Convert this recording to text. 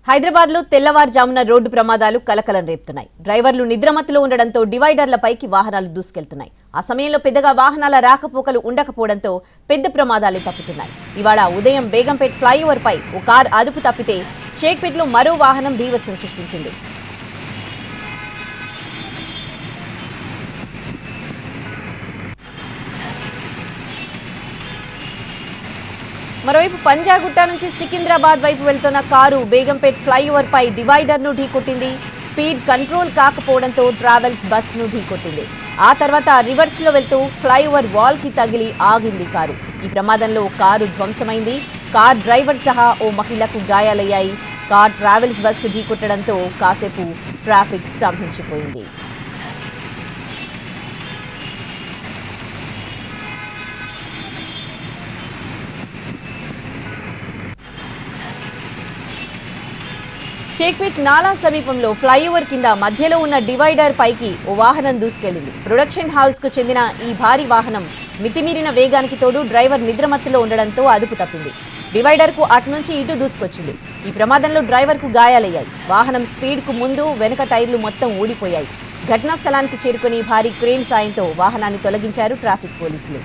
హైదరాబాద్లో తెల్లవారుజామున రోడ్డు ప్రమాదాలు కలకలం రేపుతున్నాయి. డ్రైవర్లు నిద్రమత్తులో ఉండడంతో డివైడర్లపైకి వాహనాలు దూసుకెళ్తున్నాయి. ఆ సమయంలో పెద్దగా వాహనాల రాకపోకలు ఉండకపోవడంతో పెద్ద ప్రమాదాలే తప్పుతున్నాయి. ఇవాళ ఉదయం బేగంపేట్ ఫ్లైఓవర్ పై ఓ కారు అదుపు తప్పితే షేక్పేట్లో మరో వాహనం బీభత్సం సృష్టించింది. మరోవైపు పంజాగుట్ట నుంచి సికింద్రాబాద్ వైపు వెళ్తున్న కారు బేగంపేట్ ఫ్లైఓవర్ పై డివైడర్ను ఢీకొట్టింది. స్పీడ్ కంట్రోల్ కాకపోవడంతో ట్రావెల్స్ బస్సును ఢీకొట్టింది. ఆ తర్వాత రివర్స్ లో వెళ్తూ ఫ్లైఓవర్ వాల్ కి తగిలి ఆగింది కారు. ఈ ప్రమాదంలో కారు ధ్వంసమైంది. కార్ డ్రైవర్ సహా ఓ మహిళకు గాయాలయ్యాయి. కార్ ట్రావెల్స్ బస్సు ఢీకొట్టడంతో కాసేపు ట్రాఫిక్ స్తంభించిపోయింది. షేక్పేట్ నాలా సమీపంలో ఫ్లైఓవర్ కింద మధ్యలో ఉన్న డివైడర్ పైకి ఓ వాహనం దూసుకెళ్లింది. ప్రొడక్షన్ హౌస్ కు చెందిన ఈ భారీ వాహనం మితిమీరిన వేగానికి తోడు డ్రైవర్ నిద్రమత్తులో ఉండడంతో అదుపు తప్పింది. డివైడర్ కు అటు నుంచి ఇటు దూసుకొచ్చింది. ఈ ప్రమాదంలో డ్రైవర్ కు గాయాలయ్యాయి. వాహనం స్పీడ్ కు ముందు వెనుక టైర్లు మొత్తం ఊడిపోయాయి. ఘటనా స్థలానికి చేరుకుని భారీ క్రేన్ సాయంతో వాహనాన్ని తొలగించారు ట్రాఫిక్ పోలీసులు.